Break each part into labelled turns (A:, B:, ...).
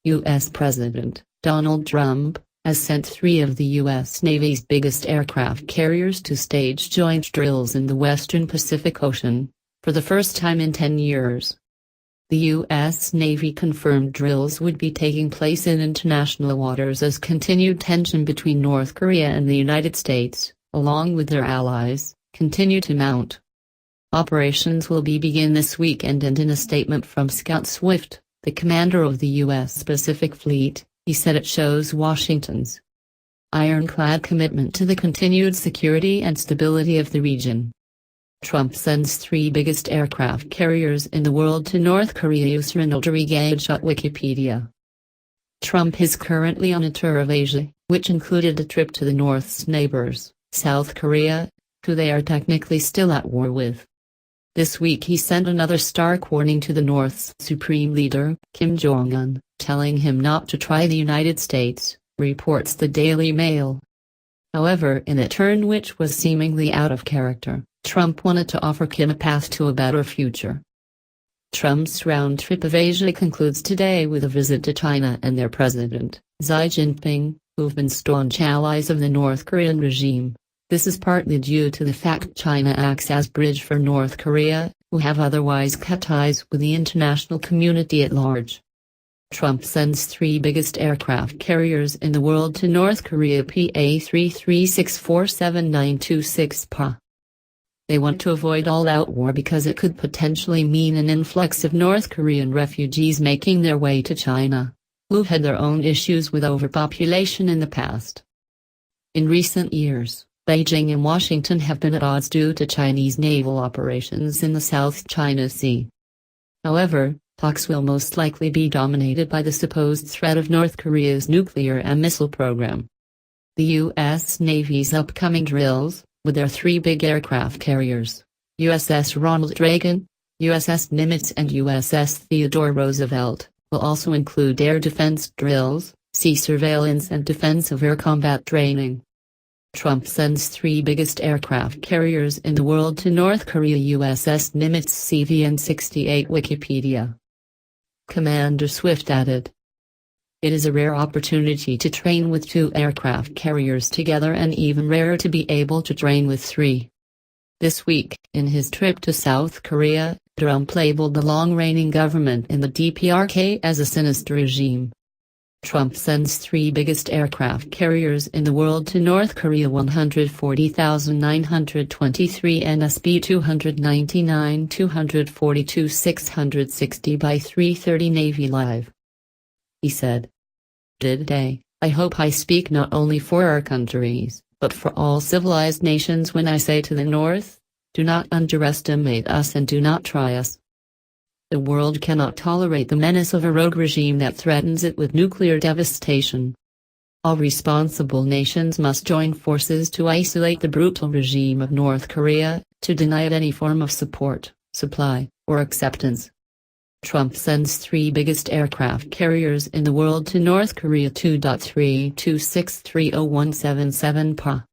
A: U.S. President Donald Trump has sent 3 of the U.S. Navy's biggest aircraft carriers to stage joint drills in the western Pacific Ocean, for the first time in 10 years. The U.S. Navy confirmed drills would be taking place in international waters as continued tension between North Korea and the United States, along with their allies, continue to mount. Operations will begin this weekend, and in a statement from Scott Swift, the commander of the U.S. Pacific Fleet, he said it shows Washington's ironclad commitment to the continued security and stability of the region. Trump sends 3 biggest aircraft carriers in the world to North Korea. Yusrin Rodriguez at Wikipedia. Trump is currently on a tour of Asia, which included a trip to the North's neighbors, South Korea, who they are technically still at war with. This week he sent another stark warning to the North's supreme leader, Kim Jong-un, telling him not to try the United States, reports the Daily Mail. However, in a turn which was seemingly out of character, Trump wanted to offer Kim a path to a better future. Trump's round trip of Asia concludes today with a visit to China and their president, Xi Jinping, who've been staunch allies of the North Korean regime. This is partly due to the fact China acts as bridge for North Korea, who have otherwise cut ties with the international community at large. Trump sends 3 biggest aircraft carriers in the world to North Korea. PA 3364796 PA. They want to avoid all-out war because it could potentially mean an influx of North Korean refugees making their way to China, who've had their own issues with overpopulation in the past. In recent years, Beijing and Washington have been at odds due to Chinese naval operations in the South China Sea. However, talks will most likely be dominated by the supposed threat of North Korea's nuclear and missile program. The U.S. Navy's upcoming drills, with their 3 big aircraft carriers, USS Ronald Reagan, USS Nimitz and USS Theodore Roosevelt, will also include air defense drills, sea surveillance and defense of air combat training. Trump sends 3 biggest aircraft carriers in the world to North Korea. USS Nimitz CVN 68 Wikipedia. Commander Swift added, "It is a rare opportunity to train with 2 aircraft carriers together, and even rarer to be able to train with 3. This week, in his trip to South Korea, Trump labeled the long-reigning government in the DPRK as a sinister regime. Trump sends 3 biggest aircraft carriers in the world to North Korea. 140,923 NSB 299 242 660 by 3:30 Navy Live. He said, "Today, I hope I speak not only for our countries, but for all civilized nations when I say to the North, do not underestimate us and do not try us. The world cannot tolerate the menace of a rogue regime that threatens it with nuclear devastation. All responsible nations must join forces to isolate the brutal regime of North Korea, to deny it any form of support, supply, or acceptance." Trump sends 3 biggest aircraft carriers in the world to North Korea. 2.326301777 PA.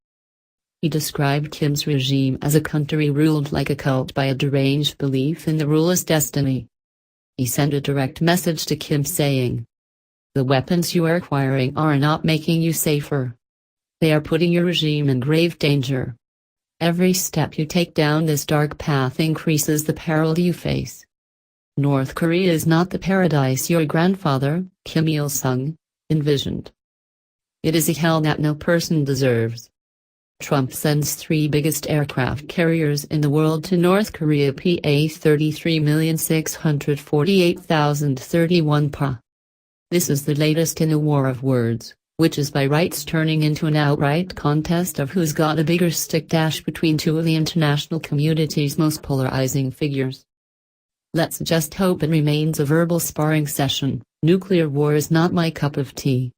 A: He described Kim's regime as a country ruled like a cult by a deranged belief in the ruler's destiny. He sent a direct message to Kim saying, "The weapons you are acquiring are not making you safer. They are putting your regime in grave danger. Every step you take down this dark path increases the peril you face. North Korea is not the paradise your grandfather, Kim Il-sung, envisioned. It is a hell that no person deserves." Trump sends 3 biggest aircraft carriers in the world to North Korea. PA 33,648,031 PA. This is the latest in a war of words, which is by rights turning into an outright contest of who's got a bigger stick between 2 of the international community's most polarizing figures. Let's just hope it remains a verbal sparring session. Nuclear war is not my cup of tea.